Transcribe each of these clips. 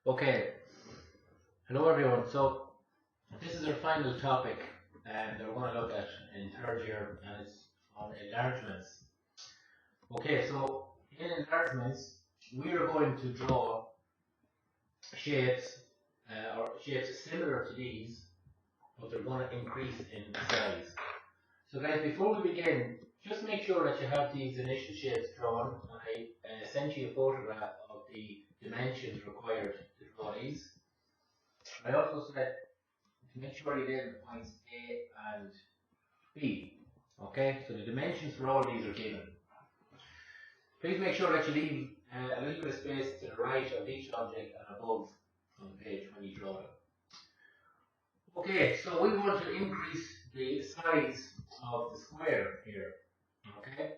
Okay, hello everyone. So this is our final topic, and we're going to look at in third year, and it's on enlargements. Okay, so in enlargements, we are going to draw shapes or shapes similar to these, but they're going to increase in size. So guys, before we begin, just make sure that you have these initial shapes drawn. I sent you a photograph of the dimensions required to draw these. I also said to make sure you get the points A and B. Okay, so the dimensions for all these are given. Please make sure that you leave a little bit of space to the right of each object and above on the page when you draw them. Okay, so we want to increase the size of the square here. Okay,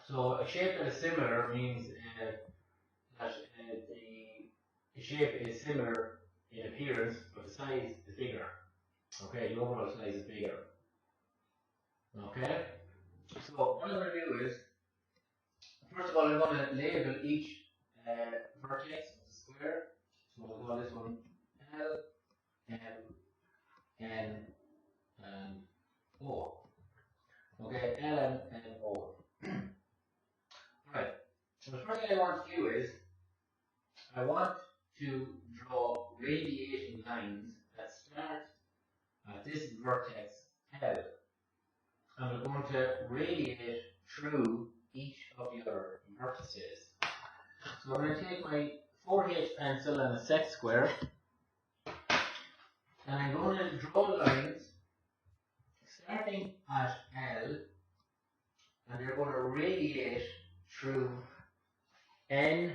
so a shape that is similar means that the shape is similar in appearance, but the size is bigger. Okay, the overall size is bigger. Okay, so what I'm going to do is, first of all, I'm going to label each vertex of the square. So we'll call this one L, M, N, and O. Okay, L, M, N, O. Right, so the first thing I want to do is, I want to draw radiating lines that start at this vertex L. And we're going to radiate through each of the other vertices. So I'm going to take my 4H pencil and a set square, and I'm going to draw lines starting at L, and they're going to radiate through N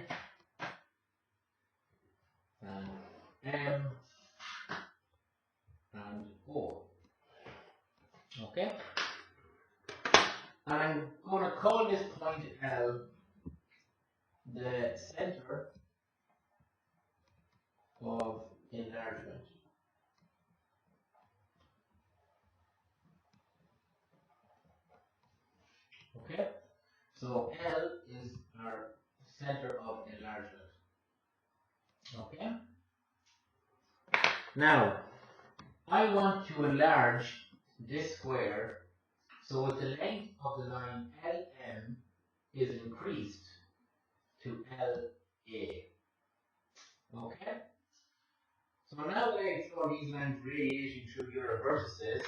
and M and O. Okay? And I'm going to call this point L the center of enlargement. Okay? So L is our center of enlargement. Okay? Now, I want to enlarge this square so that the length of the line LM is increased to LA. Okay? So now that I've drawn these lines radiating through the other vertices,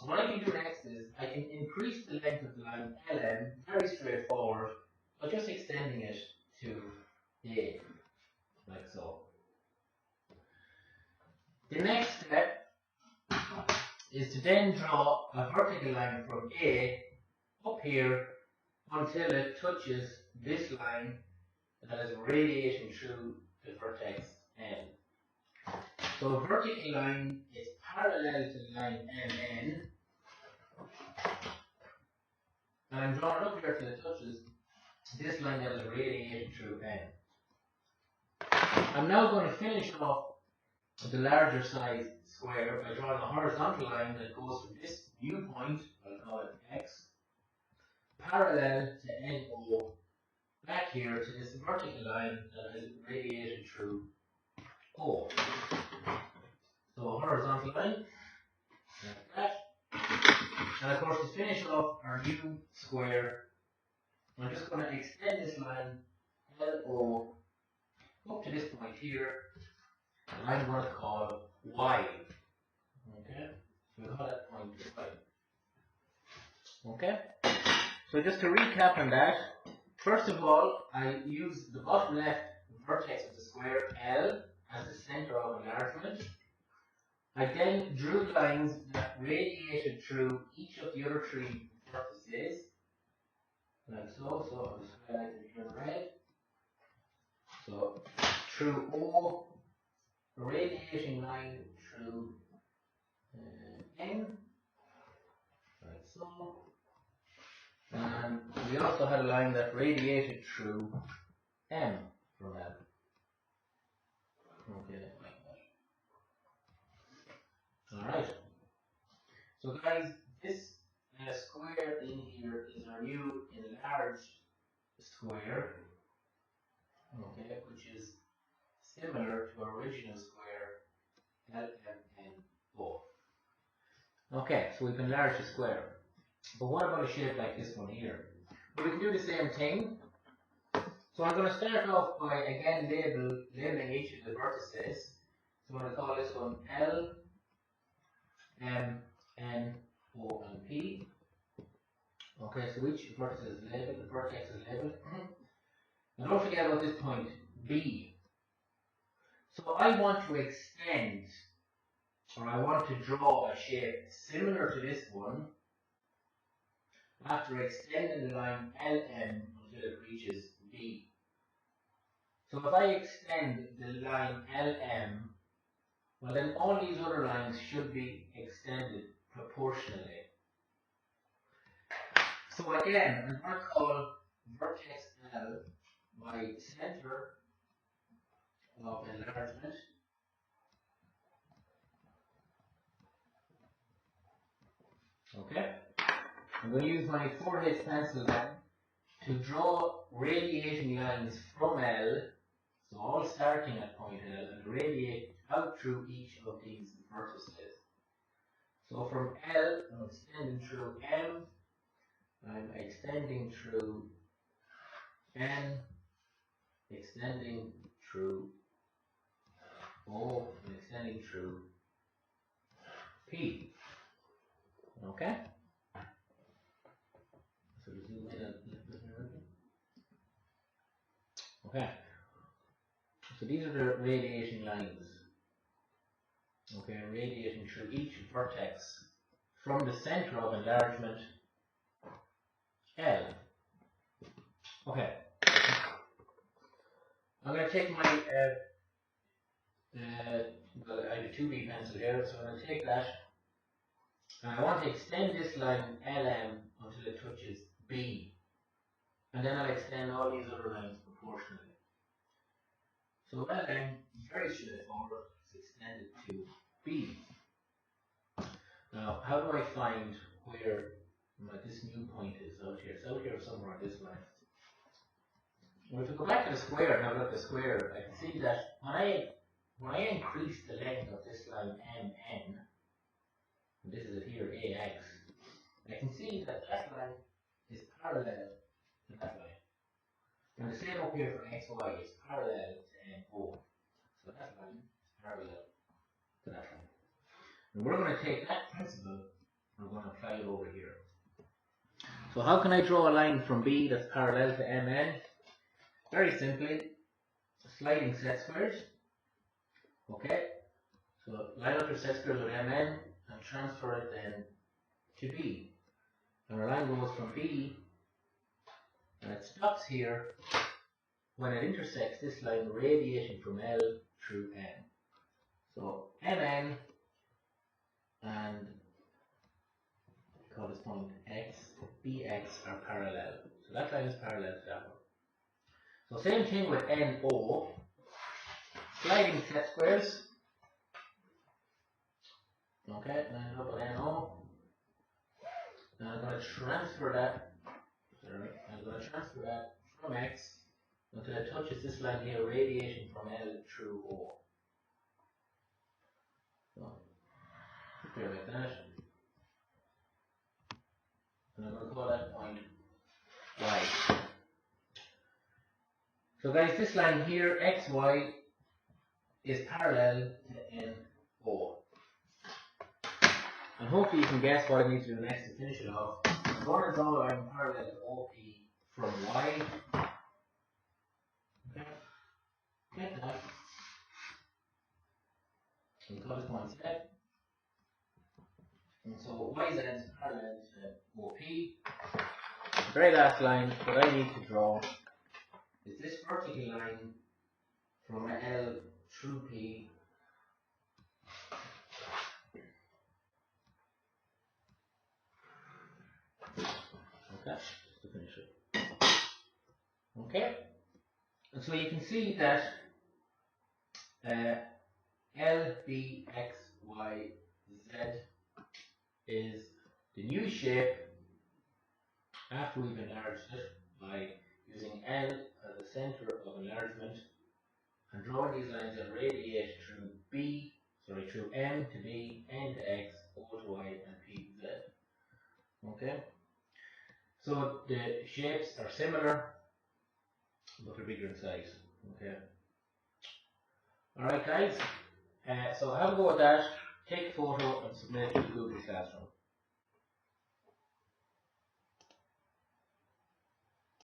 what I can do next is I can increase the length of the line LM, very straightforward, by just extending it to A, like so. The next step is to then draw a vertical line from A up here until it touches this line that is radiating through the vertex N. So a vertical line is parallel to the line MN, and I'm drawing it up here till it touches this line that is radiating through N. I'm now going to finish off the larger size square by drawing a horizontal line that goes from this viewpoint, I'll call it X, parallel to NO, back here to this vertical line that is radiated through O. So a horizontal line, like that. And of course, to finish off our new square, I'm just going to extend this line LO up to this point here, and I'm going to call Y. Okay? We'll call that point Y. Okay? So just to recap on that, first of all, I use the bottom left vertex of the square L as the center of enlargement. I then drew lines that radiated through each of the other three vertices, like so. So I'll just highlight it here in red. So through O, a radiating line through N, like so. And we also had a line that radiated through M from L. Okay, like that. Alright. So guys, this square in here is our new enlarged square. Okay, which is similar to our original square LMNO. Okay, so we've enlarged the square. But what about a shape like this one here? Well, we can do the same thing. So I'm going to start off by again labeling each of the vertices. So I'm going to call this one L, M, N, O, and P. Okay, so each vertex is labeled, the vertex is labeled. And don't forget about this point, B. So I want to extend, or I want to draw a shape similar to this one after extending the line LM until it reaches B. So if I extend the line LM, well then all these other lines should be extended proportionally. So again, I'm going to call vertex L my center of enlargement. Okay? I'm going to use my 4H pencil then to draw radiating lines from L, so all starting at point L, and radiate out through each of these vertices. So from L, I'm extending through M, I'm extending through N, extending through O, and extending through P. Okay? So zoom in a little bit. Okay. So these are the radiating lines. Okay, radiating through each vertex from the center of enlargement L. Okay. I'm going to take my well, I have a 2B pencil here, so I'm going to take that, and I want to extend this line LM until it touches B, and then I'll extend all these other lines proportionally. So LM, very straightforward, is extended to B. Now, how do I find where this new point is out here? It's out here somewhere on this line. Well, if we go back to the square and have a look at the square, I can see that when I increase the length of this line MN, and this is it here, AX, I can see that that line is parallel to that line. And the same up here for XY is parallel to NO. So that line is parallel to that line. And we're going to take that principle and we're going to apply it over here. So how can I draw a line from B that's parallel to MN? Very simply, sliding set squares. Okay, so line up your set squares with MN and transfer it then to B. And our line goes from B and it stops here when it intersects this line radiating from L through N. So MN and we call this point X, BX are parallel. So that line is parallel to that one. So same thing with NO, sliding set squares. Okay, then I look at NO. Now I'm going to transfer that. From X until it touches this line here, radiating from L through O. So, here like that. And I'm going to call that point Y. So guys, this line here, XY, is parallel to NO. And hopefully you can guess what I need to do next to finish it off. I'm going to draw a line parallel to OP from Y. Okay. Get that. And call this point Z. And so YZ is parallel to OP. The very last line that I need to draw is this vertical line from L through P. Okay, just to finish it. Okay, and so you can see that L, B, X, Y, Z is the new shape after we've enlarged it by using L as the center of enlargement and drawing these lines that radiate through M to B, N to X, O to Y, and P to Z. Okay? So the shapes are similar, but they're bigger in size. Okay? Alright guys, so have a go at that, take a photo and submit it to Google Classroom.